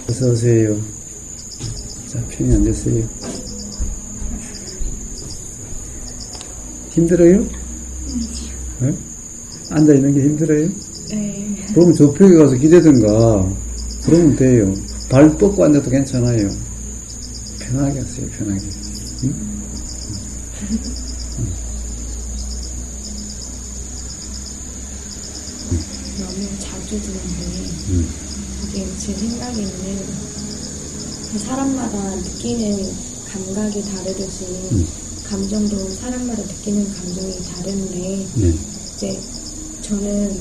어서오세요. 자, 편히 앉으세요. 힘들어요? 네? 앉아있는 게 힘들어요? 네. 그럼 저쪽에 가서 기대든가. 그러면 돼요. 발 뻗고 앉아도 괜찮아요. 편하게 하세요, 편하게. 응? 너무 자주 드는데 이게 제 생각에는 사람마다 느끼는 감각이 다르듯이 감정도 사람마다 느끼는 감정이 다른데 네. 이제 저는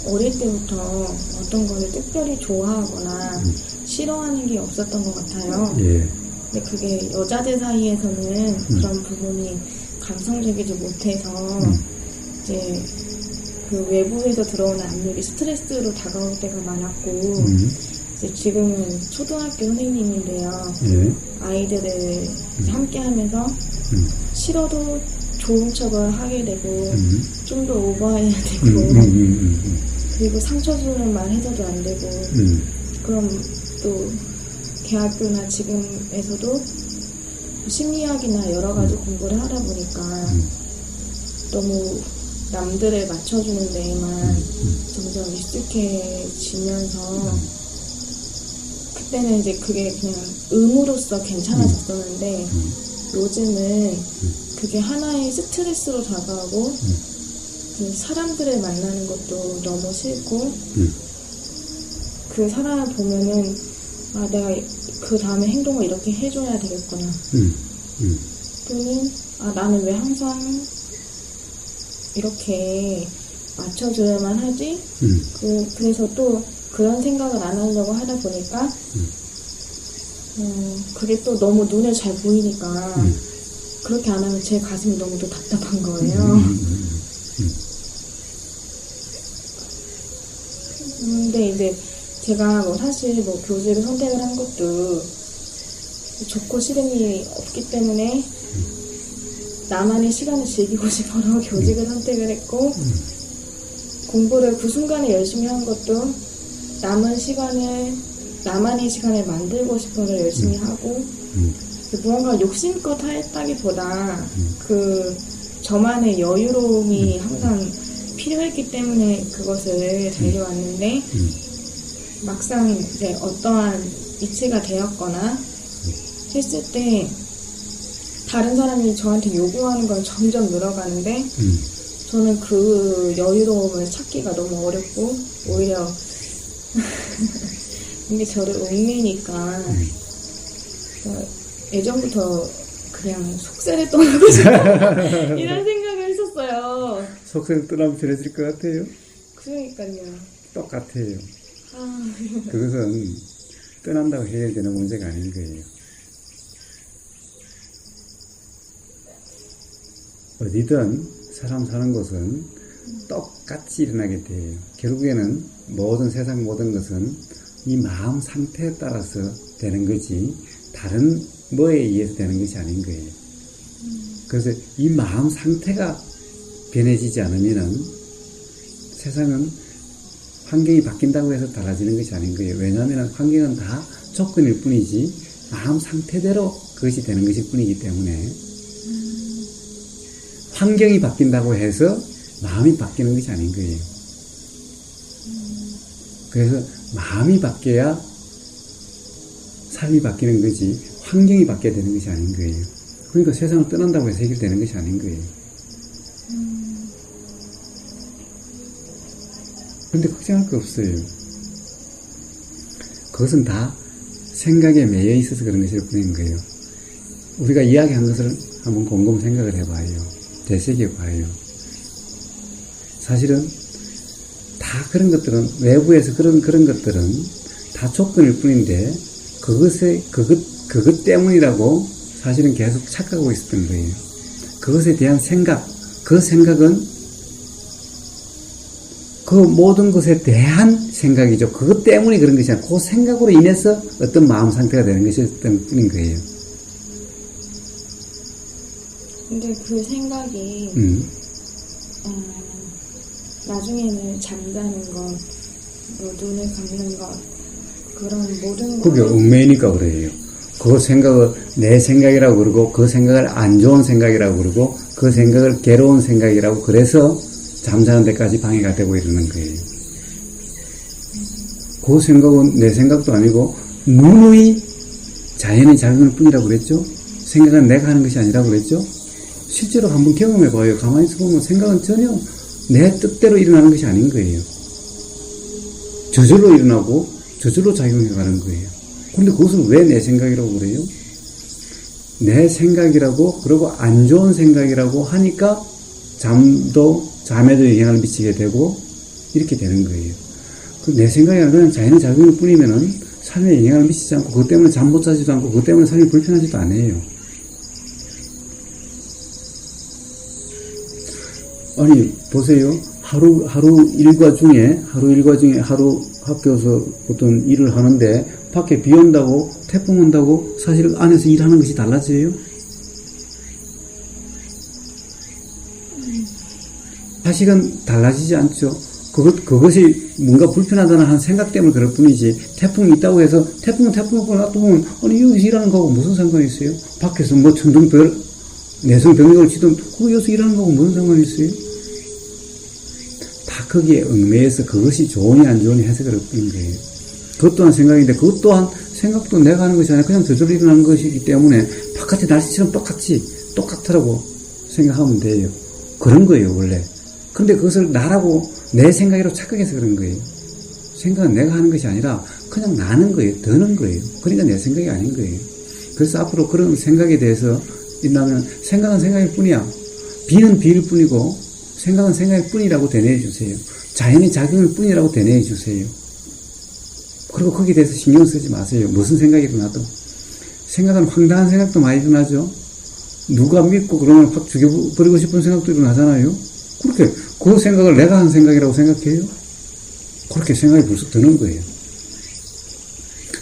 어릴 때부터 어떤 거를 특별히 좋아하거나 싫어하는 게 없었던 것 같아요. 예. 근데 그게 여자들 사이에서는 그런 부분이 감성적이지 못해서 이제 그 외부에서 들어오는 압력이 스트레스로 다가올 때가 많았고 이제 지금은 초등학교 선생님인데요. 예. 아이들을 함께 하면서 싫어도 좋은 척을 하게 되고 좀 더 오버해야 되고 그리고 상처 주는 말 해줘도 안 되고 그럼 또 대학교나 지금에서도 심리학이나 여러 가지 공부를 하다 보니까 너무 남들을 맞춰주는 데에만 점점 익숙해지면서 그때는 이제 그게 그냥 의무로서 괜찮아졌었는데 요즘은 그게 하나의 스트레스로 다가오고 그 사람들을 만나는 것도 너무 싫고 그 사람을 보면은 아 내가 그 다음에 행동을 이렇게 해줘야 되겠구나 또는 아 나는 왜 항상 이렇게 맞춰줘야만 하지? 그래서 또 그런 생각을 안 하려고 하다 보니까 그게 또 너무 눈에 잘 보이니까 그렇게 안 하면 제 가슴이 너무 또 답답한 거예요. 근데 이제 제가 뭐 사실 뭐 교직을 선택을 한 것도 좋고 싫은 일이 없기 때문에 나만의 시간을 즐기고 싶어서 교직을 선택을 했고 공부를 그 순간에 열심히 한 것도 나만의 시간을 만들고 싶어서 열심히 하고 무언가 욕심껏 했다기보다 그 저만의 여유로움이 항상 필요했기 때문에 그것을 달려왔는데 막상 이제 어떠한 위치가 되었거나 했을 때 다른 사람이 저한테 요구하는 건 점점 늘어가는데 저는 그 여유로움을 찾기가 너무 어렵고 오히려 이게 저를 얽매니까 예전부터 그냥 속세를 떠나고 싶어 이런 생각을 했었어요. 속세를 떠나면 편해질 것 같아요? 그러니까요. 똑같아요. 그것은 떠난다고 해결되는 문제가 아닌 거예요. 어디든 사람 사는 곳은 똑같이 일어나게 돼요. 결국에는 세상 모든 것은 이 마음 상태에 따라서 되는 거지 다른 뭐에 의해서 되는 것이 아닌 거예요. 그래서 이 마음 상태가 변해지지 않으면 세상은 환경이 바뀐다고 해서 달라지는 것이 아닌 거예요. 왜냐하면 환경은 다 조건일 뿐이지 마음 상태대로 그것이 되는 것일 뿐이기 때문에 환경이 바뀐다고 해서 마음이 바뀌는 것이 아닌 거예요. 그래서 마음이 바뀌어야 삶이 바뀌는 거지 환경이 바뀌어야 되는 것이 아닌 거예요. 그러니까 세상을 떠난다고 해서 해결되는 것이 아닌 거예요. 그런데 걱정할 거 없어요. 그것은 다 생각에 매여 있어서 그런 것일 뿐인 거예요. 우리가 이야기한 것을 한번 곰곰 생각을 해봐요. 되새겨봐요. 사실은 다 그런 것들은 외부에서 그런 것들은 다 조건일 뿐인데 그것 때문이라고 사실은 계속 착각하고 있었던 거예요. 그것에 대한 생각, 그 생각은 그 모든 것에 대한 생각이죠. 그것 때문에 그런 것이 아니라 그 생각으로 인해서 어떤 마음 상태가 되는 것이었던 뿐인 거예요. 근데 그 생각이 나중에는 잠자는 것, 뭐 눈을 감는 것, 그런 모든 그게 거를 얽매이니까 그래요. 그 생각을 내 생각이라고 그러고 그 생각을 안 좋은 생각이라고 그러고 그 생각을 괴로운 생각이라고 그래서 잠자는 데까지 방해가 되고 이러는 거예요. 그 생각은 내 생각도 아니고 누누이 자연의 작용일 뿐이라고 그랬죠. 생각은 내가 하는 것이 아니라고 그랬죠. 실제로 한번 경험해 봐요. 가만히 있어 보면 생각은 전혀 내 뜻대로 일어나는 것이 아닌 거예요. 저절로 일어나고 저절로 작용해 가는 거예요. 근데 그것을 왜 내 생각이라고 그래요? 내 생각이라고 그리고 안 좋은 생각이라고 하니까 잠에도 영향을 미치게 되고 이렇게 되는 거예요. 내 생각이 아니라 그냥 자연의 작용일 뿐이면은 삶에 영향을 미치지 않고 그것 때문에 잠 못 자지도 않고 그것 때문에 삶이 불편하지도 않아요. 아니 보세요. 하루 일과 중에 하루 학교에서 어떤 일을 하는데 밖에 비 온다고 태풍 온다고 사실 안에서 일하는 것이 달라져요? 사실은 달라지지 않죠. 그것이 뭔가 불편하다는 한 생각 때문에 그럴 뿐이지 태풍이 있다고 해서 태풍을 놔두면 아니 여기서 일하는 거하고 무슨 상관이 있어요? 밖에서 뭐 천둥별 내성병력을 치든 그거 여기서 일하는 거하고 무슨 상관이 있어요? 다 거기에 얽매여서 그것이 좋으니 안 좋으니 해석을 할 뿐인 거예요. 그것 또한 생각인데 그것 또한 생각도 내가 하는 것이 아니라 그냥 저절로 일어나는 것이기 때문에 바깥의 날씨처럼 똑같더라고 생각하면 돼요. 그런 거예요 원래. 그런데 그것을 나라고 내 생각으로 착각해서 그런 거예요. 생각은 내가 하는 것이 아니라 그냥 나는 거예요. 드는 거예요. 그러니까 내 생각이 아닌 거예요. 그래서 앞으로 그런 생각에 대해서 일어나면 생각은 생각일 뿐이야. 비는 비일 뿐이고 생각은 생각일 뿐이라고 대뇌해 주세요. 자연의 작용일 뿐이라고 대뇌해 주세요. 그리고 거기에 대해서 신경 쓰지 마세요. 무슨 생각이 일어나도. 생각은 황당한 생각도 많이 일어나죠. 누가 믿고 그러면 확 죽여버리고 싶은 생각도 일어나잖아요. 그렇게 그 생각을 내가 한 생각이라고 생각해요? 그렇게 생각이 벌써 드는 거예요.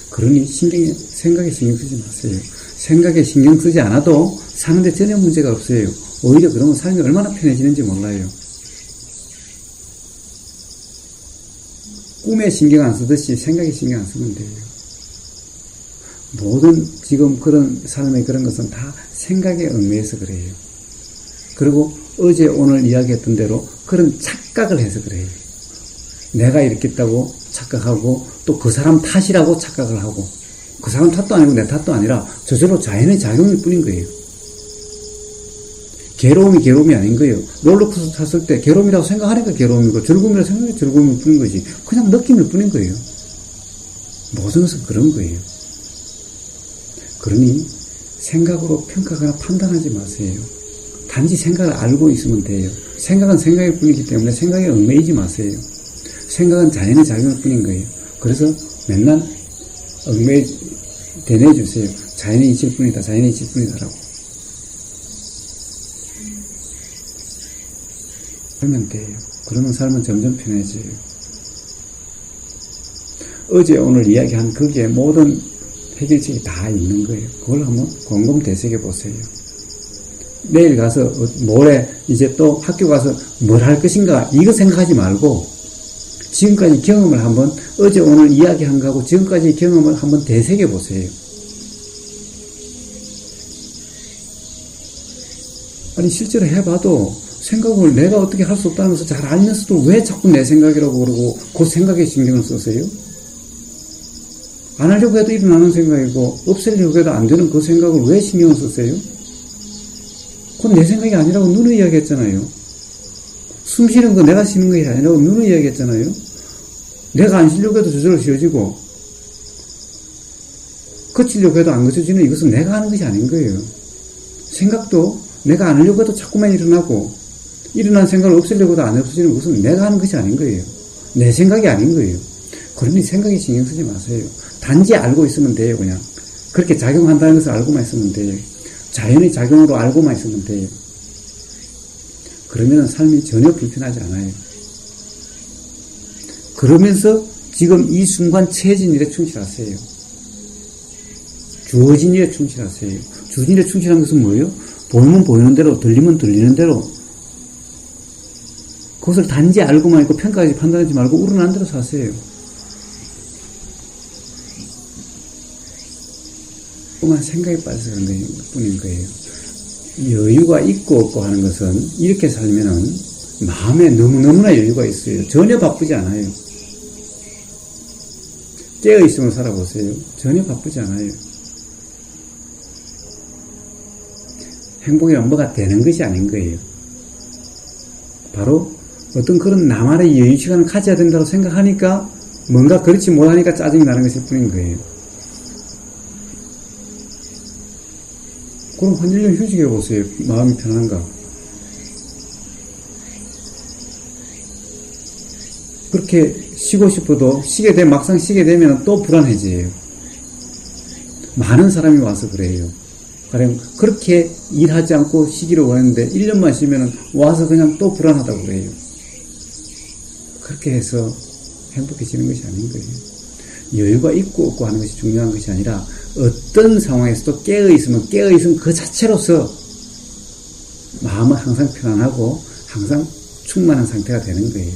그러니 생각에 신경 쓰지 마세요. 생각에 신경 쓰지 않아도 사는데 전혀 문제가 없어요. 오히려 그러면 삶이 얼마나 편해지는지 몰라요. 꿈에 신경 안 쓰듯이 생각에 신경 안 쓰면 돼요. 모든 지금 그런 삶의 그런 것은 다 생각에 얽매여서 그래요. 그리고 어제 오늘 이야기했던 대로 그런 착각을 해서 그래요. 내가 이렇게 했다고 착각하고 또 그 사람 탓이라고 착각을 하고 그 사람 탓도 아니고 내 탓도 아니라 저절로 자연의 작용일 뿐인 거예요. 괴로움이 아닌 거예요. 롤러코스터 탔을 때 괴로움이라고 생각하니까 괴로움이고 즐거움이라고 생각하니까 즐거움일 뿐인 거지. 그냥 느낌일 뿐인 거예요. 모든 것은 그런 거예요. 그러니 생각으로 평가하거나 판단하지 마세요. 단지 생각을 알고 있으면 돼요. 생각은 생각일 뿐이기 때문에 생각에 얽매이지 마세요. 생각은 자연의 작용일 뿐인 거예요. 그래서 맨날 대뇌해주세요. 자연의 이치일 뿐이다. 자연의 이치일 뿐이다라고. 그러면 돼요. 그러면 삶은 점점 편해져요. 어제 오늘 이야기한 거기에 모든 해결책이 다 있는 거예요. 그걸 한번 곰곰 되새겨 보세요. 내일 가서 모레 이제 또 학교 가서 뭘 할 것인가 이거 생각하지 말고 지금까지 경험을 한번 어제 오늘 이야기한 거하고 지금까지 경험을 한번 되새겨 보세요. 아니 실제로 해봐도 생각을 내가 어떻게 할 수 없다는 것을 잘 알면서도 왜 자꾸 내 생각이라고 그러고 그 생각에 신경을 쓰세요? 안 하려고 해도 일어나는 생각이고 없애려고 해도 안 되는 그 생각을 왜 신경을 쓰세요? 그건 내 생각이 아니라고 누누이 이야기했잖아요. 숨 쉬는 거 내가 쉬는 것이 아니라고 누누이 이야기했잖아요. 내가 안 쉬려고 해도 저절로 쉬어지고 거치려고 해도 안 거쳐지는 이것은 내가 하는 것이 아닌 거예요. 생각도 내가 안 하려고 해도 자꾸만 일어나고 일어난 생각을 없애려고 해도 안 없어지는 것은 내가 하는 것이 아닌 거예요. 내 생각이 아닌 거예요. 그러니 생각에 신경 쓰지 마세요. 단지 알고 있으면 돼요. 그냥 그렇게 작용한다는 것을 알고만 있으면 돼요. 자연의 작용으로 알고만 있으면 돼요. 그러면 삶이 전혀 불편하지 않아요. 그러면서 지금 이 순간 처해진 일에 충실하세요. 주어진 일에 충실하세요. 주어진 일에 충실한 것은 뭐예요? 보이면 보이는 대로, 들리면 들리는 대로 그것을 단지 알고만 있고 평가하지 판단하지 말고 우러난 대로 사세요. 자꾸만 생각에 빠져서 그런 뿐인 거예요. 여유가 있고 없고 하는 것은 이렇게 살면은 마음에 너무너무나 여유가 있어요. 전혀 바쁘지 않아요. 깨어있으면 살아보세요. 전혀 바쁘지 않아요. 행복이란 뭐가 되는 것이 아닌 거예요. 바로 어떤 그런 나만의 여유 시간을 가져야 된다고 생각하니까 뭔가 그렇지 못하니까 짜증이 나는 것일 뿐인 거예요. 그럼 한 1년 휴직해 보세요. 마음이 편한가? 그렇게 쉬고 싶어도 막상 쉬게 되면 또 불안해져요. 많은 사람이 와서 그래요. 가령 그렇게 일하지 않고 쉬기를 원했는데 1년만 쉬면 와서 그냥 또 불안하다고 그래요. 그렇게 해서 행복해지는 것이 아닌 거예요. 여유가 있고 없고 하는 것이 중요한 것이 아니라 어떤 상황에서도 깨어있으면 그 자체로서 마음은 항상 편안하고 항상 충만한 상태가 되는 거예요.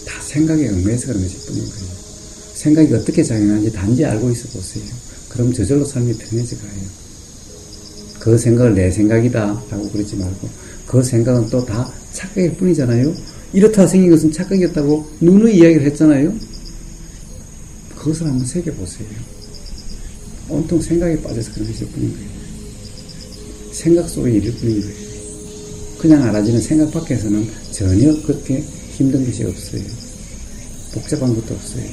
다 생각에 얽매여서 그런 것일 뿐인 거예요. 생각이 어떻게 작용하는지 단지 알고 있어 보세요. 그럼 저절로 삶이 편해져 가요. 그 생각을 내 생각이다 라고 그러지 말고 그 생각은 또 다 착각일 뿐이잖아요. 이렇다 생긴 것은 착각이었다고 누누이 이야기를 했잖아요. 그것을 한번 새겨보세요. 온통 생각에 빠져서 그런 것일 뿐인 거예요. 생각 속의 일일 뿐인 거예요. 그냥 알아지는 생각 밖에서는 전혀 그렇게 힘든 것이 없어요. 복잡한 것도 없어요.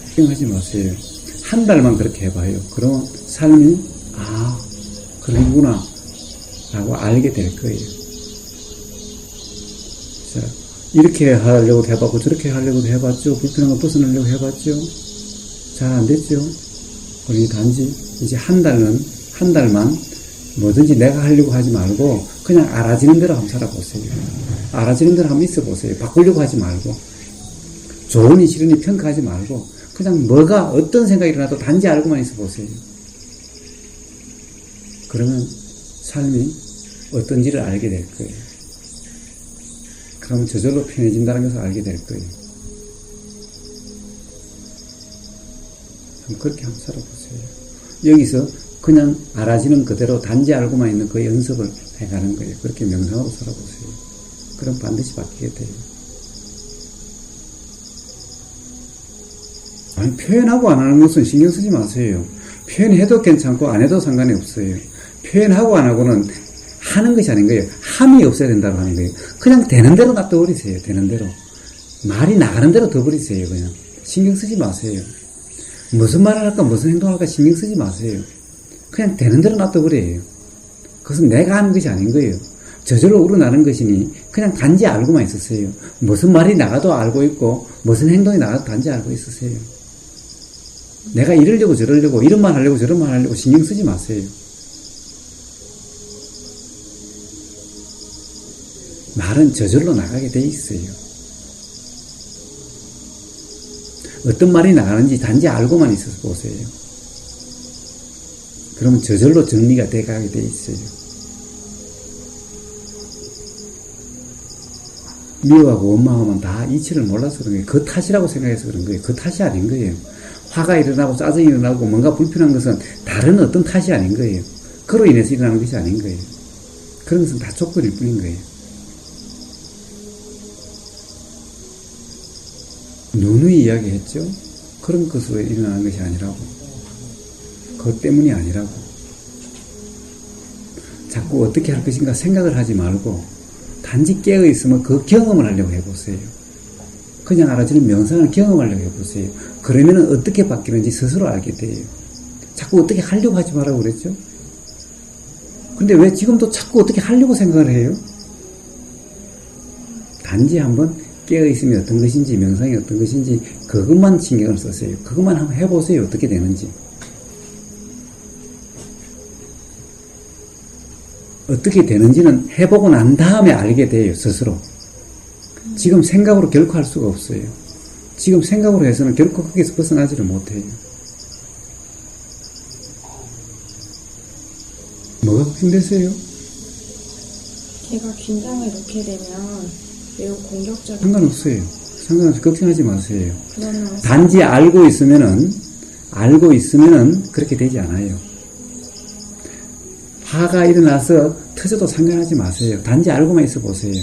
걱정하지 마세요. 한 달만 그렇게 해봐요. 그러면 삶이 그런구나 라고 알게 될 거예요. 자, 이렇게 하려고 해봤고 저렇게 하려고 해봤죠. 불편한 거 벗어나려고 해봤죠. 잘 안 됐죠. 그러니 단지 이제 한 달만 뭐든지 내가 하려고 하지 말고 그냥 알아지는 대로 한번 살아보세요. 알아지는 대로 한번 있어보세요. 바꾸려고 하지 말고 좋으니 싫으니 평가하지 말고 그냥 뭐가 어떤 생각이 일어나도 단지 알고만 있어보세요. 그러면 삶이 어떤지를 알게 될 거예요. 그럼 저절로 편해진다는 것을 알게 될 거예요. 그렇게 한번 살아보세요. 여기서 그냥 알아지는 그대로 단지 알고만 있는 그 연습을 해가는 거예요. 그렇게 명상으로 살아보세요. 그럼 반드시 바뀌게 돼요. 아니, 표현하고 안 하는 것은 신경 쓰지 마세요. 표현해도 괜찮고 안 해도 상관이 없어요. 표현하고 안 하고는 하는 것이 아닌 거예요. 함이 없어야 된다고 하는 거예요. 그냥 되는 대로 놔둬버리세요. 되는 대로. 말이 나가는 대로 둬버리세요. 그냥. 신경 쓰지 마세요. 무슨 말을 할까 무슨 행동을 할까 신경 쓰지 마세요. 그냥 되는 대로 놔둬버려요. 그것은 내가 하는 것이 아닌 거예요. 저절로 우러나는 것이니 그냥 단지 알고만 있으세요. 무슨 말이 나가도 알고 있고 무슨 행동이 나가도 단지 알고 있으세요. 내가 이러려고 저러려고 이런 말 하려고 저런 말 하려고 신경 쓰지 마세요. 말은 저절로 나가게 돼 있어요. 어떤 말이 나가는지 단지 알고만 있어서 보세요. 그러면 저절로 정리가 돼가게 돼 있어요. 미워하고 원망하면 다 이치를 몰라서 그런 거예요. 그 탓이라고 생각해서 그런 거예요. 그 탓이 아닌 거예요. 화가 일어나고 짜증이 일어나고 뭔가 불편한 것은 다른 어떤 탓이 아닌 거예요. 그로 인해서 일어나는 것이 아닌 거예요. 그런 것은 다 조건일 뿐인 거예요. 누누이 이야기했죠? 그런 것으로 일어나는 것이 아니라고. 그것 때문이 아니라고. 자꾸 어떻게 할 것인가 생각을 하지 말고 단지 깨어있으면 그 경험을 하려고 해보세요. 그냥 알아지는 명상을 경험하려고 해보세요. 그러면 어떻게 바뀌는지 스스로 알게 돼요. 자꾸 어떻게 하려고 하지 말라고 그랬죠? 근데 왜 지금도 자꾸 어떻게 하려고 생각을 해요? 단지 한번 깨어있음이 어떤 것인지 명상이 어떤 것인지 그것만 신경을 쓰세요. 그것만 한번 해보세요. 어떻게 되는지. 어떻게 되는지는 해보고 난 다음에 알게 돼요. 스스로. 지금 생각으로 결코 할 수가 없어요. 지금 생각으로 해서는 결코 거기서 벗어나지를 못해요. 뭐가 걱정되세요? 제가 긴장을 놓게 되면 매우 공격적인 상관없어요. 상관없이 걱정하지 마세요. 그러면 단지 알고 있으면은 그렇게 되지 않아요. 화가 일어나서 터져도 상관하지 마세요. 단지 알고만 있어 보세요.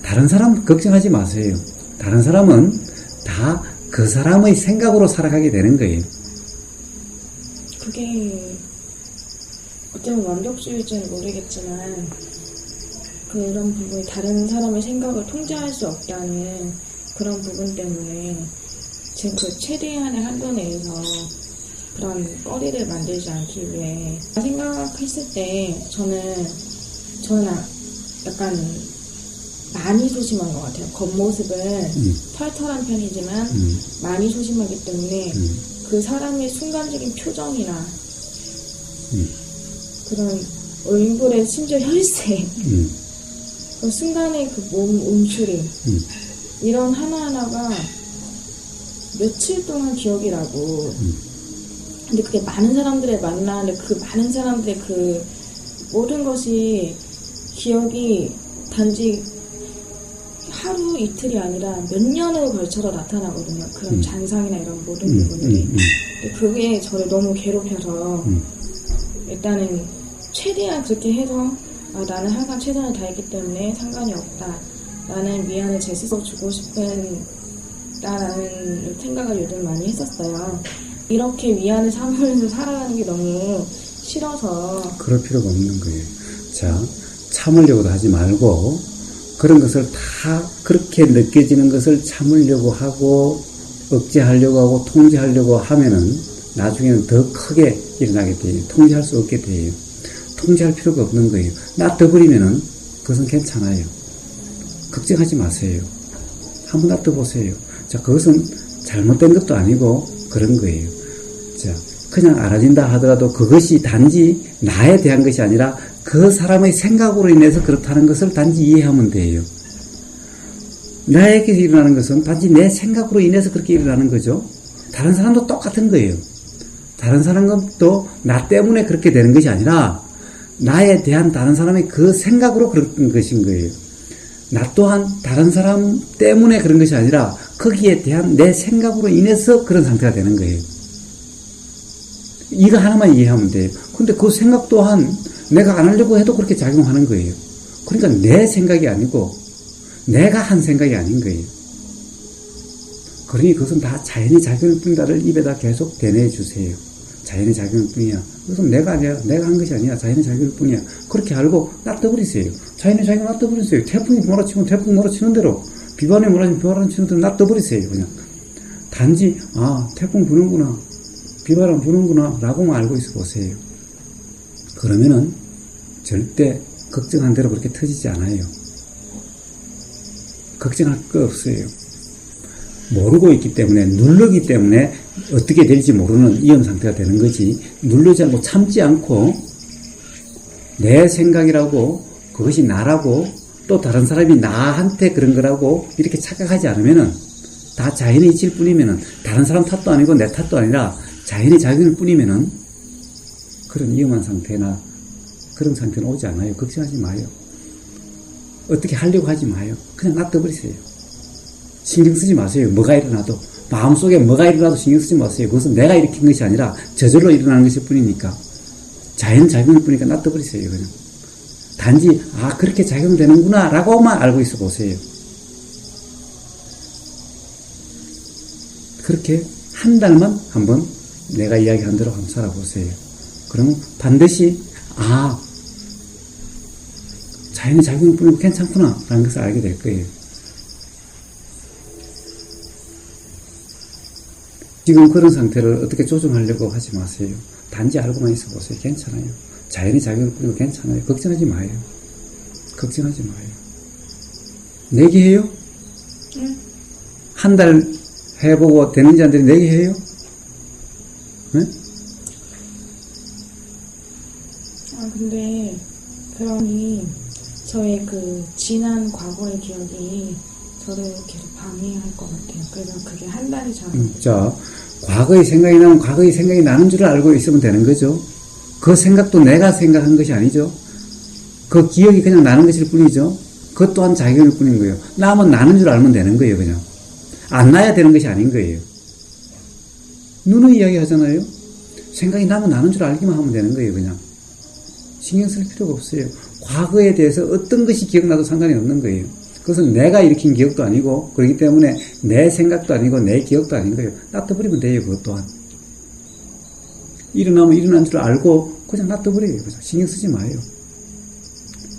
다른 사람 걱정하지 마세요. 다른 사람은 다 그 사람의 생각으로 살아가게 되는 거예요. 그게 어쩌면 완벽주의일지는 모르겠지만 그런 부분이 다른 사람의 생각을 통제할 수 없다는 그런 부분 때문에 지금 그 최대한의 한도 내에서 그런 꺼리를 만들지 않기 위해 생각했을 때 저는 약간 많이 소심한 것 같아요. 겉모습은 털털한 편이지만 많이 소심하기 때문에 그 사람의 순간적인 표정이나 그런 얼굴의 심지어 혈색 그 순간의 그 몸 움츠림 이런 하나하나가 며칠 동안 기억이 나고 근데 그게 많은 사람들을 만나는데 그 많은 사람들의 그 모든 것이 기억이 단지 하루 이틀이 아니라 몇 년을 걸쳐서 나타나거든요. 그런 잔상이나 이런 모든 부분들이. 근데 그게 저를 너무 괴롭혀서 일단은 최대한 그렇게 해서 나는 항상 최선을 다했기 때문에 상관이 없다. 나는 미안을 제 스스로 주고 싶은 다라는 생각을 요즘 많이 했었어요. 이렇게 위안을 삼으면서 살아가는 게 너무 싫어서 그럴 필요가 없는 거예요. 자, 참으려고도 하지 말고 그런 것을 다 그렇게 느껴지는 것을 참으려고 하고 억제하려고 하고 통제하려고 하면은 나중에는 더 크게 일어나게 돼요. 통제할 수 없게 돼요. 통제할 필요가 없는 거예요. 놔둬버리면은 그것은 괜찮아요. 걱정하지 마세요. 한번 놔둬보세요. 자, 그것은 잘못된 것도 아니고 그런 거예요. 자, 그냥 알아진다 하더라도 그것이 단지 나에 대한 것이 아니라 그 사람의 생각으로 인해서 그렇다는 것을 단지 이해하면 돼요. 나에게 일어나는 것은 단지 내 생각으로 인해서 그렇게 일어나는 거죠. 다른 사람도 똑같은 거예요. 다른 사람도 나 때문에 그렇게 되는 것이 아니라 나에 대한 다른 사람의 그 생각으로 그런 것인 거예요. 나 또한 다른 사람 때문에 그런 것이 아니라 거기에 대한 내 생각으로 인해서 그런 상태가 되는 거예요. 이거 하나만 이해하면 돼요. 근데 그 생각 또한 내가 안 하려고 해도 그렇게 작용하는 거예요. 그러니까 내 생각이 아니고 내가 한 생각이 아닌 거예요. 그러니 그것은 다 자연의 작용일 뿐이다를 입에다 계속 대내주세요. 자연의 작용일 뿐이야. 그것은 내가 아니야. 내가 한 것이 아니야. 자연의 작용일 뿐이야. 그렇게 알고 놔둬버리세요. 자연의 작용 놔둬버리세요. 태풍이 몰아치면 태풍 몰아치는 대로, 비바람이 몰아치면 비바람 치는 대로 놔둬버리세요. 그냥. 단지 태풍 부는구나, 비바람 부는구나 라고만 알고 있어 보세요. 그러면은 절대 걱정한 대로 그렇게 터지지 않아요. 걱정할 거 없어요. 모르고 있기 때문에, 누르기 때문에 어떻게 될지 모르는 위험 상태가 되는 거지, 누르지 않고 참지 않고 내 생각이라고, 그것이 나라고, 또 다른 사람이 나한테 그런 거라고 이렇게 착각하지 않으면은, 다 자연의 이치일 뿐이면은, 다른 사람 탓도 아니고 내 탓도 아니라 자연의 작용일 뿐이면은 그런 위험한 상태나 그런 상태는 오지 않아요. 걱정하지 마요. 어떻게 하려고 하지 마요. 그냥 놔둬버리세요. 신경 쓰지 마세요. 뭐가 일어나도. 마음속에 뭐가 일어나도 신경 쓰지 마세요. 그것은 내가 일으킨 것이 아니라 저절로 일어나는 것일 뿐이니까. 자연 작용일 뿐이니까 놔둬버리세요. 그냥. 단지 그렇게 작용되는구나 라고만 알고 있어 보세요. 그렇게 한 달만 한번 내가 이야기한 대로 한번 살아보세요. 그러면 반드시 자연의 작용일 뿐이면 괜찮구나 라는 것을 알게 될 거예요. 지금 그런 상태를 어떻게 조정하려고 하지 마세요. 단지 알고만 있어 보세요. 괜찮아요. 자연의 작용일 뿐이면 괜찮아요. 걱정하지 마요. 걱정하지 마요. 내기 해요? 응. 한 달 해보고 되는지 안 되는지 내기 해요? 네? 근데 그러니 저의 그 지난 과거의 기억이 저를 계속 방해할 것 같아요. 그래서 그게 한 달이 잘. 자, 과거의 생각이 나면 과거의 생각이 나는 줄 알고 있으면 되는 거죠. 그 생각도 내가 생각한 것이 아니죠. 그 기억이 그냥 나는 것일 뿐이죠. 그것 또한 작용일 뿐인 거예요. 나면 나는 줄 알면 되는 거예요, 그냥. 안 나야 되는 것이 아닌 거예요. 누누이 이야기 하잖아요. 생각이 나면 나는 줄 알기만 하면 되는 거예요, 그냥. 신경 쓸 필요가 없어요. 과거에 대해서 어떤 것이 기억나도 상관이 없는 거예요. 그것은 내가 일으킨 기억도 아니고, 그렇기 때문에 내 생각도 아니고, 내 기억도 아닌 거예요. 놔둬버리면 돼요, 그것 또한. 일어나면 일어난 줄 알고, 그냥 놔둬버려요. 그냥 신경 쓰지 마요.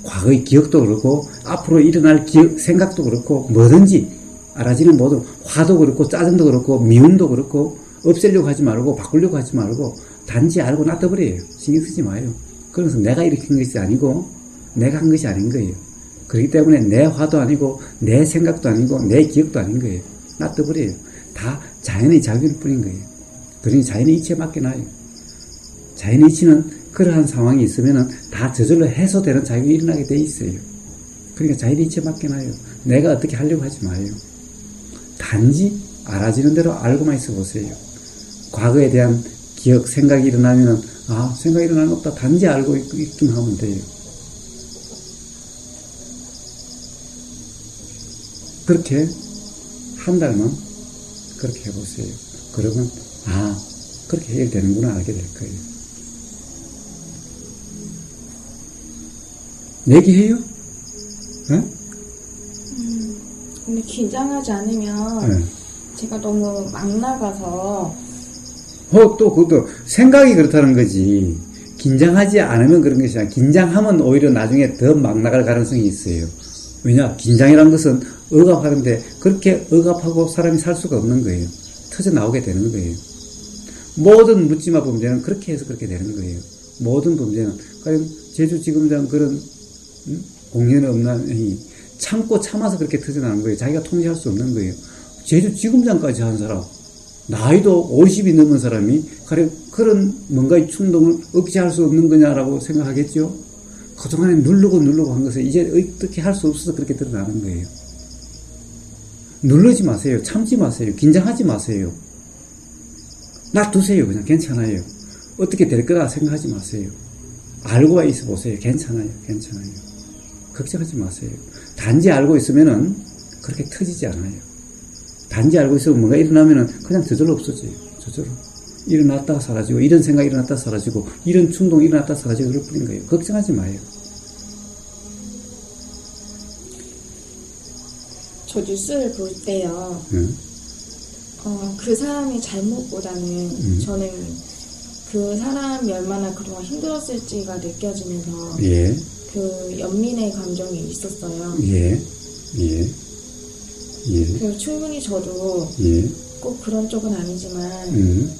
과거의 기억도 그렇고, 앞으로 일어날 기억, 생각도 그렇고, 뭐든지, 알아지는 모든, 화도 그렇고, 짜증도 그렇고, 미움도 그렇고, 없애려고 하지 말고, 바꾸려고 하지 말고, 단지 알고 놔둬버려요. 신경 쓰지 마요. 그래서 내가 일으킨 것이 아니고, 내가 한 것이 아닌 거예요. 그렇기 때문에 내 화도 아니고, 내 생각도 아니고, 내 기억도 아닌 거예요. 놔둬버려요. 다 자연의 작용일 뿐인 거예요. 그러니 자연의 이치에 맡겨놔요. 자연의 이치는 그러한 상황이 있으면은 다 저절로 해소되는 작용이 일어나게 돼 있어요. 그러니까 자연의 이치에 맡겨놔요. 내가 어떻게 하려고 하지 마요. 단지 알아지는 대로 알고만 있어 보세요. 과거에 대한 기억, 생각이 일어나면은, 아, 생각이 일어나는 없다. 단지 알고 있기만 하면 돼요. 그렇게 한 달만 그렇게 해보세요. 그러면, 아, 그렇게 해결되는구나 알게 될 거예요. 얘기해요? 네? 근데 긴장하지 않으면 네. 제가 너무 막 나가서 또 그것도 생각이 그렇다는 거지. 긴장하지 않으면 그런 것이 아니라 긴장하면 오히려 나중에 더 막 나갈 가능성이 있어요. 왜냐? 긴장이라는 것은 억압하는데 그렇게 억압하고 사람이 살 수가 없는 거예요. 터져 나오게 되는 거예요. 모든 묻지마 범죄는 그렇게 해서 그렇게 되는 거예요. 모든 범죄는. 과연 제주지검장 그런 공연 없나니 참고 참아서 그렇게 터져나는 거예요. 자기가 통제할 수 없는 거예요. 제주지검장까지 한 사람, 나이도 50이 넘은 사람이 가령 그런 뭔가의 충동을 억제할 수 없는 거냐라고 생각하겠죠? 그동안에 누르고 한 것을 이제 어떻게 할 수 없어서 그렇게 드러나는 거예요. 누르지 마세요. 참지 마세요. 긴장하지 마세요. 놔두세요. 그냥 괜찮아요. 어떻게 될 거다 생각하지 마세요. 알고만 있어 보세요. 괜찮아요. 걱정하지 마세요. 단지 알고 있으면은 그렇게 터지지 않아요. 단지 알고 있으면 뭔가 일어나면은 그냥 저절로 없어져요. 저절로. 일어났다가 사라지고, 이런 생각이 일어났다가 사라지고, 이런 충동이 일어났다가 사라지고, 그럴 뿐인 거예요. 걱정하지 마요. 저 뉴스를 볼 때요. 그 사람의 잘못보다는 저는 그 사람이 얼마나 그동안 힘들었을지가 느껴지면서 예. 그 연민의 감정이 있었어요. 예. 그래서 충분히 저도 꼭 그런 쪽은 아니지만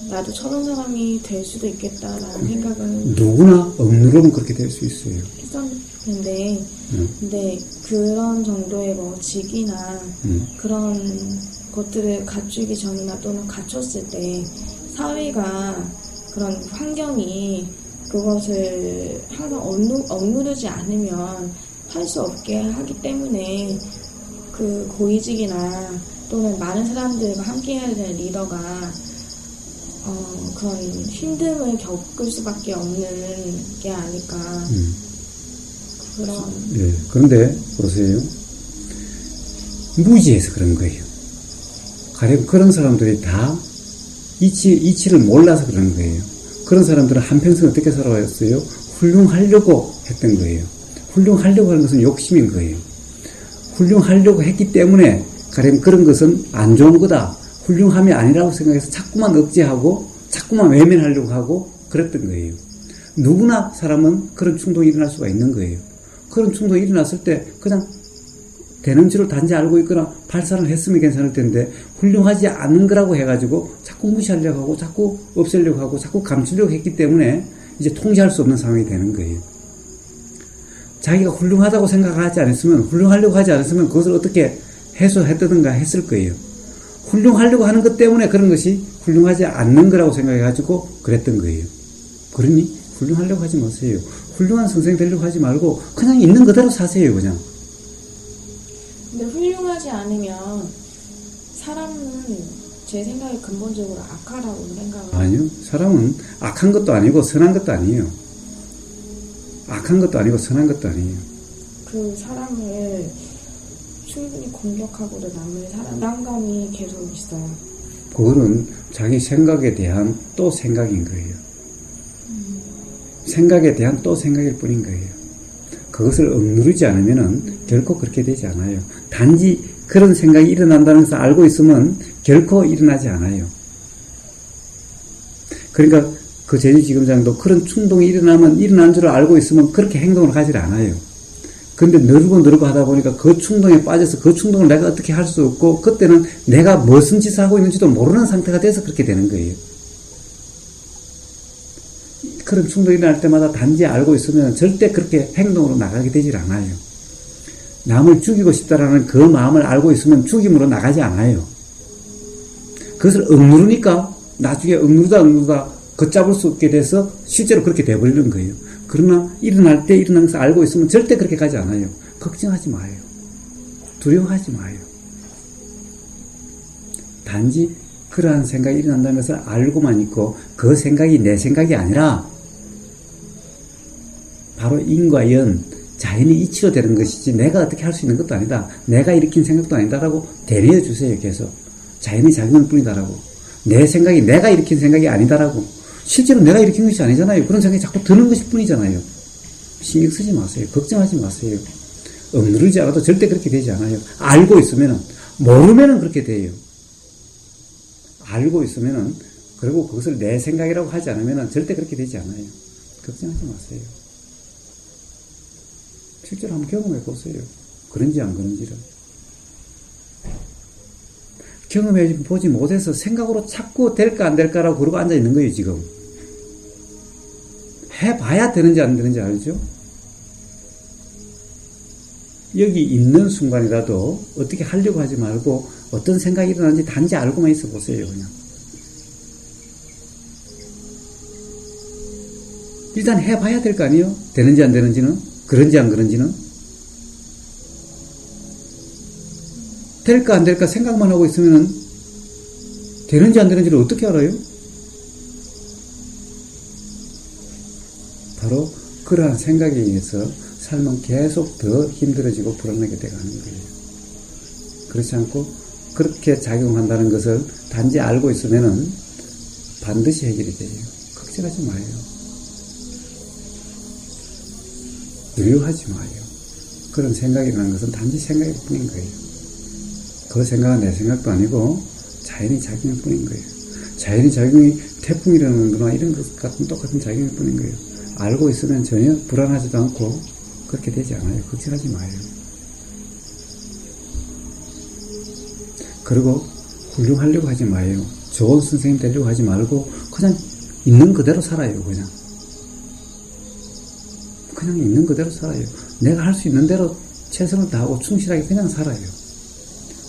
나도 저런 사람이 될 수도 있겠다라는 생각을 누구나 억누르면 그렇게 될 수 있어요. 했었는데 근데 그런 정도의 뭐 직이나 그런 것들을 갖추기 전이나 또는 갖췄을 때 사회가 그런 환경이 그것을 항상 억누르지 않으면 할 수 없게 하기 때문에 그 고위직이나 또는 많은 사람들과 함께 해야 되는 리더가 그런 힘듦을 겪을 수밖에 없는 게 아닐까. 그런. 예. 그런데 보세요. 무지해서 그런 거예요. 가령 그런 사람들이 다 이치를 몰라서 그런 거예요. 그런 사람들은 한평생 어떻게 살아왔어요? 훌륭하려고 했던 거예요. 훌륭하려고 하는 것은 욕심인 거예요. 훌륭하려고 했기 때문에 가령 그런 것은 안 좋은 거다. 훌륭함이 아니라고 생각해서 자꾸만 억제하고 자꾸만 외면하려고 하고 그랬던 거예요. 누구나 사람은 그런 충동이 일어날 수가 있는 거예요. 그런 충동이 일어났을 때 그냥 되는 줄을 단지 알고 있거나 발산을 했으면 괜찮을 텐데 훌륭하지 않은 거라고 해가지고 자꾸 무시하려고 하고 자꾸 없애려고 하고 자꾸 감추려고 했기 때문에 이제 통제할 수 없는 상황이 되는 거예요. 자기가 훌륭하다고 생각하지 않았으면 훌륭하려고 하지 않았으면 그것을 어떻게 해소했다든가 했을 거예요. 훌륭하려고 하는 것 때문에 그런 것이 훌륭하지 않는 거라고 생각해가지고 그랬던 거예요. 그러니 훌륭하려고 하지 마세요. 훌륭한 선생 되려고 하지 말고 그냥 있는 그대로 사세요. 그냥. 근데 훌륭하지 않으면 사람은 제 생각에 근본적으로 악하다고 생각을 아니요. 사람은 악한 것도 아니고 선한 것도 아니에요. 악한 것도 아니고 선한 것도 아니에요. 그 사람을 충분히 공격하고도 남을 살아난감이 계속 있어요. 그거는 자기 생각에 대한 또 생각인 거예요. 생각에 대한 또 생각일 뿐인 거예요. 그것을 억누르지 않으면은 결코 그렇게 되지 않아요. 단지 그런 생각이 일어난다는 것을 알고 있으면 결코 일어나지 않아요. 그러니까 그 제주지검장도 그런 충동이 일어나면 일어난 줄 알고 있으면 그렇게 행동을 하질 않아요. 근데 누르고 하다 보니까 그 충동에 빠져서 그 충동을 내가 어떻게 할 수 없고 그때는 내가 무슨 짓을 하고 있는지도 모르는 상태가 돼서 그렇게 되는 거예요. 그런 충동이 일어날 때마다 단지 알고 있으면 절대 그렇게 행동으로 나가게 되질 않아요. 남을 죽이고 싶다라는 그 마음을 알고 있으면 죽임으로 나가지 않아요. 그것을 억누르니까 나중에 억누르다 걷잡을 수 없게 돼서 실제로 그렇게 돼버리는 거예요. 그러나 일어날 때 일어나는 것을 알고 있으면 절대 그렇게 가지 않아요. 걱정하지 마요. 두려워하지 마요. 단지 그러한 생각이 일어난다는 것을 알고만 있고 그 생각이 내 생각이 아니라 바로 인과 연, 자연의 이치로 되는 것이지 내가 어떻게 할 수 있는 것도 아니다. 내가 일으킨 생각도 아니다라고 대리해 주세요. 계속. 자연의 작용일 뿐이다라고. 내 생각이 내가 일으킨 생각이 아니다라고. 실제로 내가 일으킨 것이 아니잖아요. 그런 생각이 자꾸 드는 것일 뿐이잖아요. 신경 쓰지 마세요. 걱정하지 마세요. 억누르지 않아도 절대 그렇게 되지 않아요. 알고 있으면은, 모르면은 그렇게 돼요. 알고 있으면은, 그리고 그것을 내 생각이라고 하지 않으면은 절대 그렇게 되지 않아요. 걱정하지 마세요. 실제로 한번 경험해 보세요. 그런지 안 그런지를. 경험해 보지 못해서 생각으로 자꾸 될까 안 될까라고 그러고 앉아 있는 거예요, 지금. 해봐야 되는지 안 되는지 알죠? 여기 있는 순간이라도 어떻게 하려고 하지 말고 어떤 생각이 일어나는지 단지 알고만 있어 보세요, 그냥. 일단 해봐야 될 거 아니에요? 되는지 안 되는지는? 그런지 안 그런지는? 될까 안 될까 생각만 하고 있으면 되는지 안 되는지를 어떻게 알아요? 바로 그러한 생각에 의해서 삶은 계속 더 힘들어지고 불안하게 돼가는 거예요. 그렇지 않고 그렇게 작용한다는 것을 단지 알고 있으면은 반드시 해결이 돼요. 걱정하지 마요. 두려워하지 마요. 그런 생각이 나는 것은 단지 생각일 뿐인 거예요. 그 생각은 내 생각도 아니고 자연의 작용일 뿐인 거예요. 자연의 작용이 태풍이라는 거나 이런 것 같은 똑같은 작용일 뿐인 거예요. 알고 있으면 전혀 불안하지도 않고 그렇게 되지 않아요. 걱정하지 마요. 그리고 훌륭하려고 하지 마요. 좋은 선생님 되려고 하지 말고 그냥 있는 그대로 살아요. 그냥 있는 그대로 살아요. 내가 할 수 있는 대로 최선을 다하고 충실하게 그냥 살아요.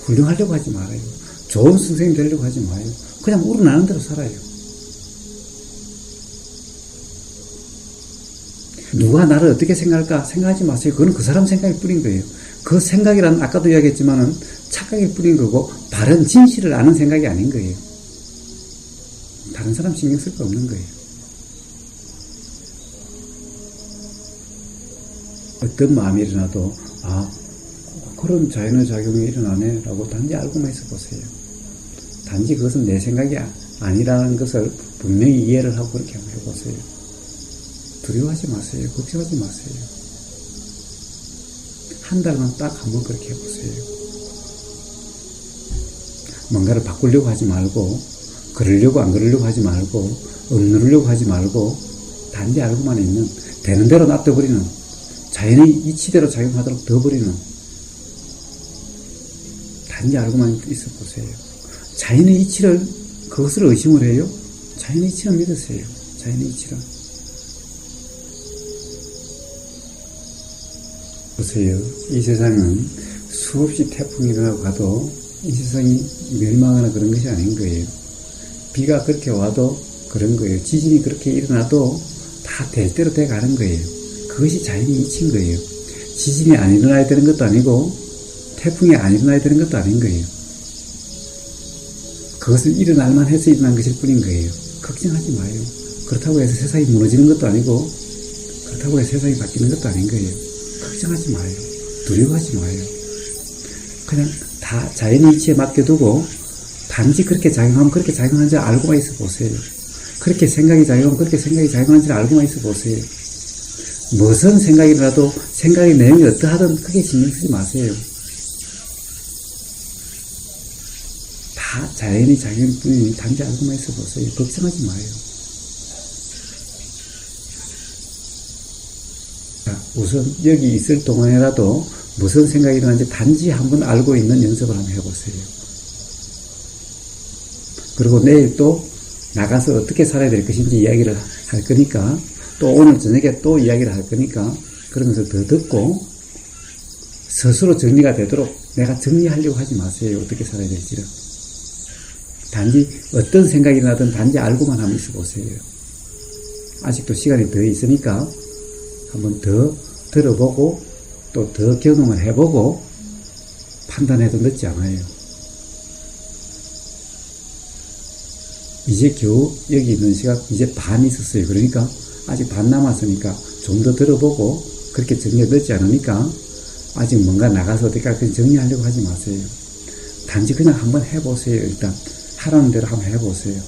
훌륭하려고 하지 말아요. 좋은 선생님 되려고 하지 마요. 그냥 우러나는 대로 살아요. 누가 나를 어떻게 생각할까 생각하지 마세요. 그건 그 사람 생각일 뿐인 거예요. 그 생각이란 아까도 이야기했지만은 착각일 뿐인 거고 바른 진실을 아는 생각이 아닌 거예요. 다른 사람 신경 쓸 거 없는 거예요. 어떤 마음이 일어나도 그런 자연의 작용이 일어나네 라고 단지 알고만 있어 보세요. 단지 그것은 내 생각이 아니라는 것을 분명히 이해를 하고 그렇게 한번 해보세요. 두려워하지 마세요. 걱정하지 마세요. 한 달만 딱 한번 그렇게 해보세요. 뭔가를 바꾸려고 하지 말고 그러려고 안 그러려고 하지 말고 억누르려고 하지 말고 단지 알고만 있는 되는 대로 놔둬버리는 자연의 이치대로 작용하도록 둬버리는 단지 알고만 있어 보세요. 자연의 이치를 그것을 의심을 해요? 자연의 이치를 믿으세요. 자연의 이치를. 보세요. 이 세상은 수없이 태풍이 일어나고 가도 이 세상이 멸망하거나 그런 것이 아닌 거예요. 비가 그렇게 와도 그런 거예요. 지진이 그렇게 일어나도 다 될 대로 돼 가는 거예요. 그것이 자연의 이치인 거예요. 지진이 안 일어나야 되는 것도 아니고 태풍이 안 일어나야 되는 것도 아닌 거예요. 그것은 일어날만 해서 일어난 것일 뿐인 거예요. 걱정하지 마요. 그렇다고 해서 세상이 무너지는 것도 아니고 그렇다고 해서 세상이 바뀌는 것도 아닌 거예요. 걱정하지 마요. 두려워하지 마요. 그냥 다 자연의 이치에 맡겨두고 단지 그렇게 작용하면 그렇게 작용하는지 알고만 있어 보세요. 그렇게 생각이 작용하면 그렇게 생각이 작용하는지 알고만 있어 보세요. 무슨 생각이라도 생각의 내용이 어떠하든 크게 신경 쓰지 마세요. 다 자연의 작용일 뿐이니 단지 알고만 있어 보세요. 걱정하지 마요. 자, 우선 여기 있을 동안이라도 무슨 생각이 일어나는지 단지 한번 알고 있는 연습을 한번 해보세요. 그리고 내일 또 나가서 어떻게 살아야 될 것인지 이야기를 할 거니까, 또 오늘 저녁에 또 이야기를 할 거니까, 그러면서 더 듣고 스스로 정리가 되도록 내가 정리하려고 하지 마세요. 어떻게 살아야 될지를. 단지 어떤 생각이 나든 단지 알고만 하면 있어 보세요. 아직도 시간이 더 있으니까 한번 더 들어보고 또 더 경험을 해보고 판단해도 늦지 않아요. 이제 겨우 여기 있는 시간 이제 반 있었어요. 그러니까 아직 반 남았으니까 좀 더 들어보고 그렇게 정리가 늦지 않으니까 아직 뭔가 나가서 어떻게 할 건지 정리하려고 하지 마세요. 단지 그냥 한번 해보세요. 일단 하라는 대로 한번 해보세요.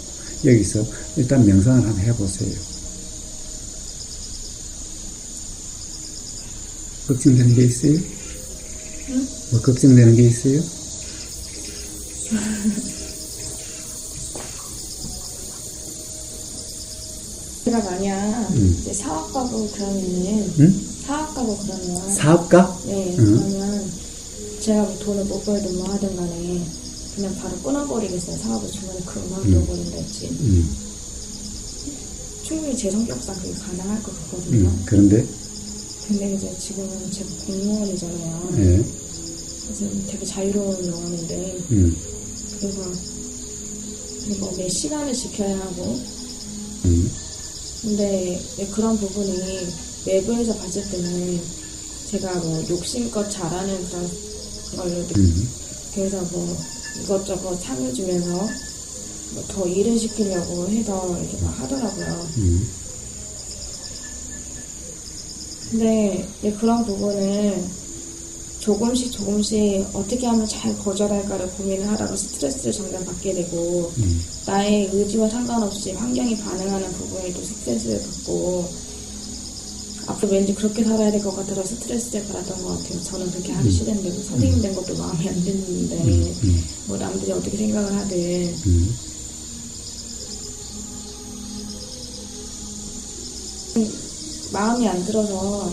여기서 일단 명상을 한번 해보세요. 걱정되는 게 있어요? 응? 뭐 걱정되는 게 있어요? 제가 만약 이제 사업가고 그러면은 사업가고 그러면 사업가? 네, 그러면 제가 뭐 돈을 못 벌든 뭐 하든 간에 그냥 바로 끊어버리겠어요. 사업을 중간에 그만둬버린다 했지. 충분히 제 성격상 그게 가능할 것 같거든요. 그런데? 근데 이제 지금은 제가 공무원이잖아요. 네. 그래서 되게 자유로운 영혼인데 그래서 뭐 내 시간을 지켜야 하고 근데 그런 부분이 외부에서 봤을 때는 제가 뭐 욕심껏 잘하는 그런 걸로 그래서 뭐 이것저것 상을 주면서 뭐 더 일을 시키려고 해서 이렇게 막 하더라고요. 근데 그런 부분을 조금씩 어떻게 하면 잘 거절할까를 고민을 하다가 스트레스를 점점 받게 되고 나의 의지와 상관없이 환경이 반응하는 부분에도 스트레스를 받고 앞으로 왠지 그렇게 살아야 될 것 같아서 스트레스를 받았던 것 같아요. 저는 그렇게 하기 싫은데 뭐 선생님 된 것도 마음에 안 드는데 뭐 남들이 어떻게 생각을 하든 마음이 안 들어서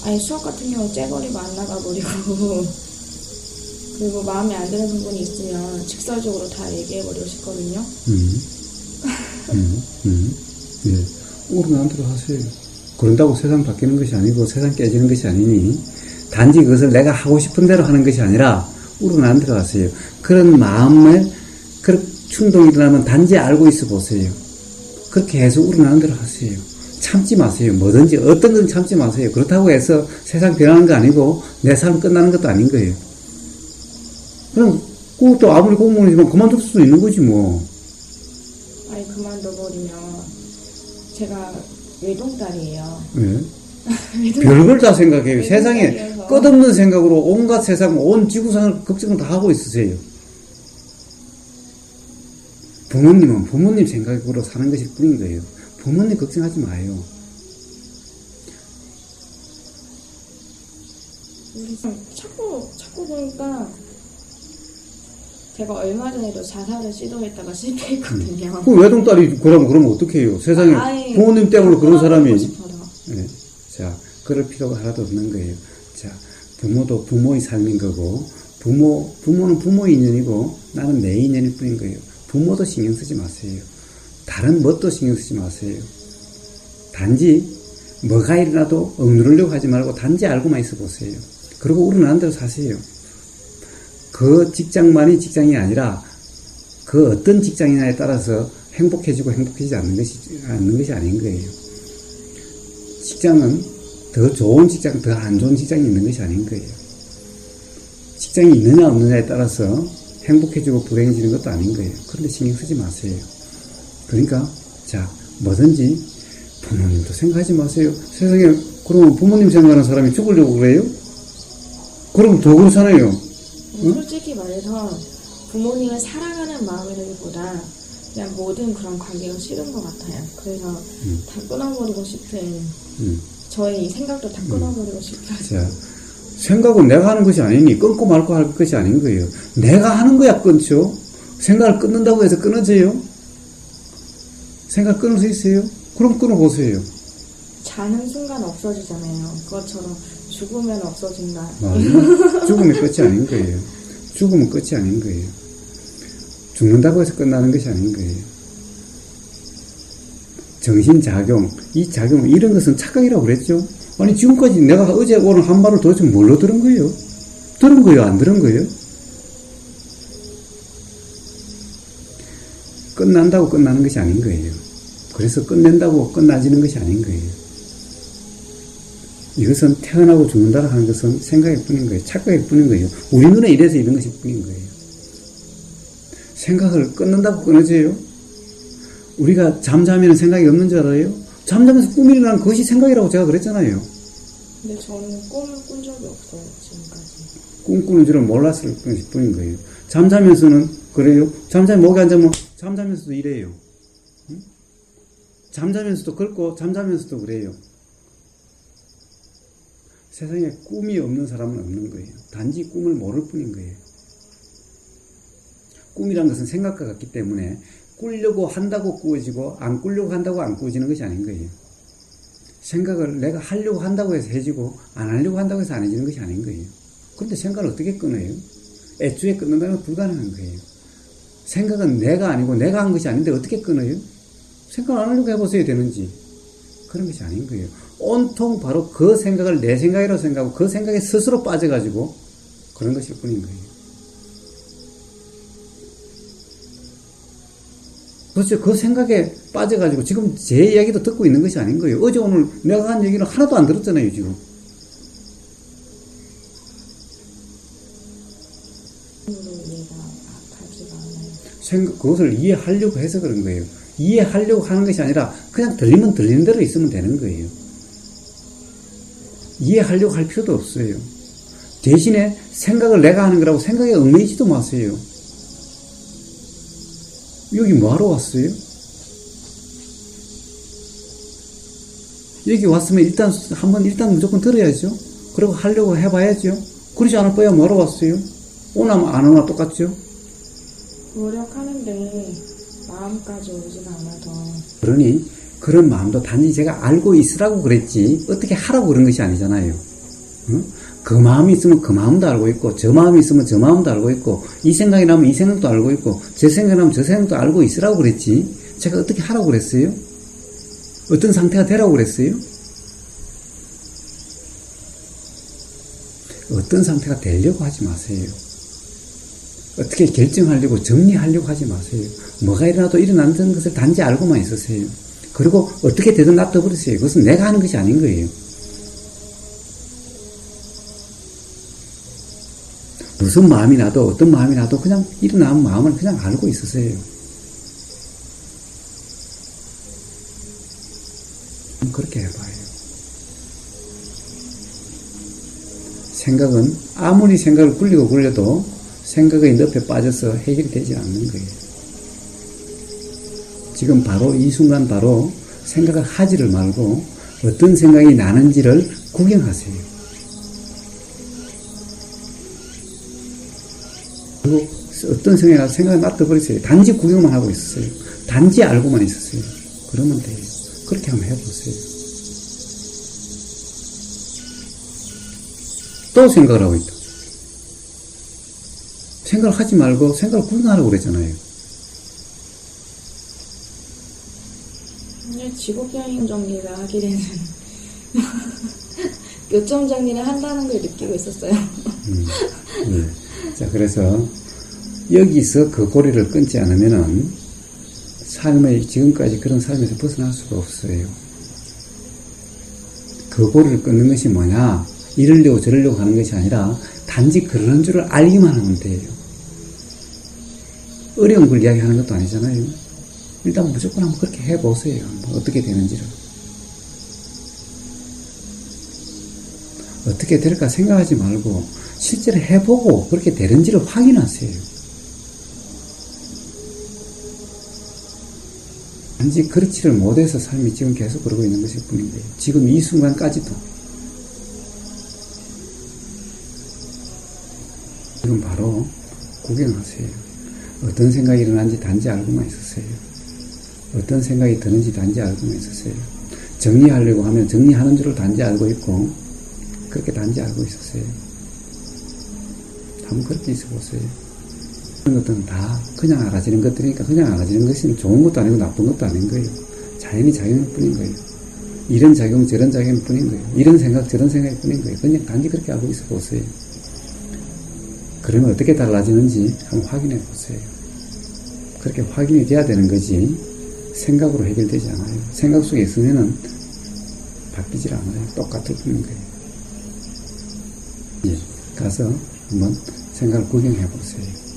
아예 수업 같은 경우 째버리고 안 나가버리고 그리고 마음에 안 드는 부분이 있으면 직설적으로 다 얘기해버리고 싶거든요. 예. 오른 안 들어 하세요. 그런다고 세상 바뀌는 것이 아니고 세상 깨지는 것이 아니니 단지 그것을 내가 하고 싶은 대로 하는 것이 아니라 우르는 안 들어가세요. 그런 마음에 그런 충동이 일어나면 단지 알고 있어 보세요. 그렇게 해서 우르는 안 들어가세요. 참지 마세요. 뭐든지 어떤 건 참지 마세요. 그렇다고 해서 세상 변하는 거 아니고 내 삶 끝나는 것도 아닌 거예요. 그럼 또 아무리 공무원이지만 그만둘 수도 있는 거지 뭐. 아니 그만둬버리면 제가 외동딸이에요. 네. 별걸 다 생각해요. 세상에 끝없는 생각으로 온갖 세상, 온 지구상을 걱정을 다 하고 있으세요. 부모님은 부모님 생각으로 사는 것일 뿐인 거예요. 부모님 걱정하지 마요. 우리 자꾸 보니까 제가 얼마 전에도 자살을 시도했다가 실패했거든요. 그 외동딸이 그러면 어떻게 해요? 세상에 부모님 때문에 그런 사람이. 네. 자, 그럴 필요가 하나도 없는 거예요. 자, 부모도 부모의 삶인 거고, 부모는 부모의 인연이고, 나는 내 인연일 뿐인 거예요. 부모도 신경 쓰지 마세요. 다른 뭣도 신경 쓰지 마세요. 단지 뭐가 일어나도 억누르려고 하지 말고 단지 알고만 있어 보세요. 그리고 우러나는 대로 사세요. 그 직장만이 직장이 아니라 그 어떤 직장이냐에 따라서 행복해지고 행복해지지 않는 것이 아닌 거예요. 직장은 더 좋은 직장, 더 안 좋은 직장이 있는 것이 아닌 거예요. 직장이 있느냐 없느냐에 따라서 행복해지고 불행해지는 것도 아닌 거예요. 그런데 신경 쓰지 마세요. 그러니까 자, 뭐든지 부모님도 생각하지 마세요. 세상에 그러면 부모님 생각하는 사람이 죽으려고 그래요? 그럼 더 그렇잖아요. 솔직히 말해서 부모님을 사랑하는 마음이라기보다 그냥 모든 그런 관계가 싫은 것 같아요. 그래서 다 끊어버리고 싶은 저의 이 생각도 다 끊어버리고 싶어요. 자, 생각은 내가 하는 것이 아니니 끊고 말고 할 것이 아닌 거예요. 내가 하는 거야 끊죠. 생각을 끊는다고 해서 끊어져요? 생각 끊을 수 있어요? 그럼 끊어보세요. 자는 순간 없어지잖아요. 그것처럼 죽으면 없어진다. 죽으면 끝이 아닌 거예요. 죽으면 끝이 아닌 거예요. 죽는다고 해서 끝나는 것이 아닌 거예요. 정신작용, 이 작용, 이런 것은 착각이라고 그랬죠? 아니, 지금까지 내가 어제 오늘 한 말을 도대체 뭘로 들은 거예요? 들은 거예요? 안 들은 거예요? 끝난다고 끝나는 것이 아닌 거예요. 그래서 끝낸다고 끝나지는 것이 아닌 거예요. 이것은 태어나고 죽는다고 하는 것은 생각일 뿐인 거예요. 착각일 뿐인 거예요. 우리 눈에 이래서 이런 것일 뿐인 거예요. 생각을 끊는다고 끊어져요? 우리가 잠자면 생각이 없는 줄 알아요? 잠자면서 꿈이 일어나는 그것이 생각이라고 제가 그랬잖아요. 근데 저는 꿈을 꾼 적이 없어요, 지금까지. 꿈꾸는 줄은 몰랐을 뿐인 거예요. 잠자면서는 그래요? 잠자면 목에 앉으면 잠자면서도 이래요. 응? 잠자면서도 긁고 잠자면서도 그래요. 세상에 꿈이 없는 사람은 없는 거예요. 단지 꿈을 모를 뿐인 거예요. 꿈이란 것은 생각과 같기 때문에 꾸려고 한다고 꾸어지고 안 꾸려고 한다고 안 꾸어지는 것이 아닌 거예요. 생각을 내가 하려고 한다고 해서 해지고 안 하려고 한다고 해서 안 해지는 것이 아닌 거예요. 그런데 생각을 어떻게 끊어요? 애초에 끊는다는 건 불가능한 거예요. 생각은 내가 아니고 내가 한 것이 아닌데 어떻게 끊어요? 생각 안 하려고 해보셔야 되는지. 그런 것이 아닌 거예요. 온통 바로 그 생각을 내 생각이라고 생각하고 그 생각에 스스로 빠져가지고 그런 것일 뿐인 거예요. 그렇죠. 그 생각에 빠져가지고 지금 제 이야기도 듣고 있는 것이 아닌 거예요. 어제 오늘 내가 한 얘기는 하나도 안 들었잖아요, 지금. 그것을 이해하려고 해서 그런 거예요. 이해하려고 하는 것이 아니라 그냥 들리면 들리는 대로 있으면 되는 거예요. 이해하려고 할 필요도 없어요. 대신에 생각을 내가 하는 거라고 생각에 얽매이지도 마세요. 여기 뭐하러 왔어요? 여기 왔으면 일단 무조건 들어야죠. 그리고 하려고 해봐야죠. 그러지 않을 거야 뭐하러 왔어요? 오나 안 오나 똑같죠? 노력하는데 마음까지 오지가 않아서. 그러니 그런 마음도 단지 제가 알고 있으라고 그랬지 어떻게 하라고 그런 것이 아니잖아요. 응? 그 마음이 있으면 그 마음도 알고 있고 저 마음이 있으면 저 마음도 알고 있고 이 생각이 나면 이 생각도 알고 있고 저 생각이 나면 저 생각도 알고 있으라고 그랬지 제가 어떻게 하라고 그랬어요? 어떤 상태가 되라고 그랬어요? 어떤 상태가 되려고 하지 마세요. 어떻게 결정하려고 정리하려고 하지 마세요. 뭐가 일어나도 일어난다는 것을 단지 알고만 있으세요. 그리고 어떻게 되든 놔둬버리세요. 그것은 내가 하는 것이 아닌 거예요. 무슨 마음이 나도 어떤 마음이 나도 그냥 일어나는 마음을 그냥 알고 있으세요. 그렇게 해봐요. 생각은 아무리 생각을 굴려도 생각의 늪에 빠져서 해결이 되지 않는 거예요. 지금 바로 이 순간 바로 생각을 하지를 말고 어떤 생각이 나는지를 구경하세요. 그리고 어떤 생각을 놔둬버리세요. 단지 구경만 하고 있으세요. 단지 알고만 있으세요. 그러면 돼요. 그렇게 한번 해보세요. 또 생각을 하고 있다. 생각을 하지 말고 생각을 구경하라고 그랬잖아요. 근데 지구여행 정리를 하게 되는 요점 정리를 한다는 걸 느끼고 있었어요. 네. 자, 그래서 여기서 그 고리를 끊지 않으면은 지금까지 그런 삶에서 벗어날 수가 없어요. 그 고리를 끊는 것이 뭐냐? 이러려고 저러려고 하는 것이 아니라 단지 그러는 줄을 알기만 하면 돼요. 어려운 걸 이야기하는 것도 아니잖아요. 일단 무조건 한번 그렇게 해보세요. 어떻게 되는지를. 어떻게 될까 생각하지 말고 실제로 해보고 그렇게 되는지를 확인하세요. 단지 그렇지를 못해서 삶이 지금 계속 그러고 있는 것일 뿐인 거예요. 지금 이 순간까지도. 지금 바로 구경하세요. 어떤 생각이 일어나는지 단지 알고만 있으세요. 어떤 생각이 드는지 단지 알고만 있으세요. 정리하려고 하면 정리하는 줄을 단지 알고 있고 그렇게 단지 알고 있으세요. 한번 그렇게 있어보세요. 그런 것들은 다 그냥 알아지는 것들이니까 그냥 알아지는 것은 좋은 것도 아니고 나쁜 것도 아닌 거예요. 자연히 작용일 뿐인 거예요. 이런 작용 저런 작용일 뿐인 거예요. 이런 생각 저런 생각일 뿐인 거예요. 그냥 단지 그렇게 알고 있어보세요. 그러면 어떻게 달라지는지 한번 확인해 보세요. 그렇게 확인이 돼야 되는 거지 생각으로 해결되지 않아요. 생각 속에 있으면은 바뀌질 않아요. 똑같을 뿐인 거예요. 예, 가서 한번 생각을 구경해 보세요.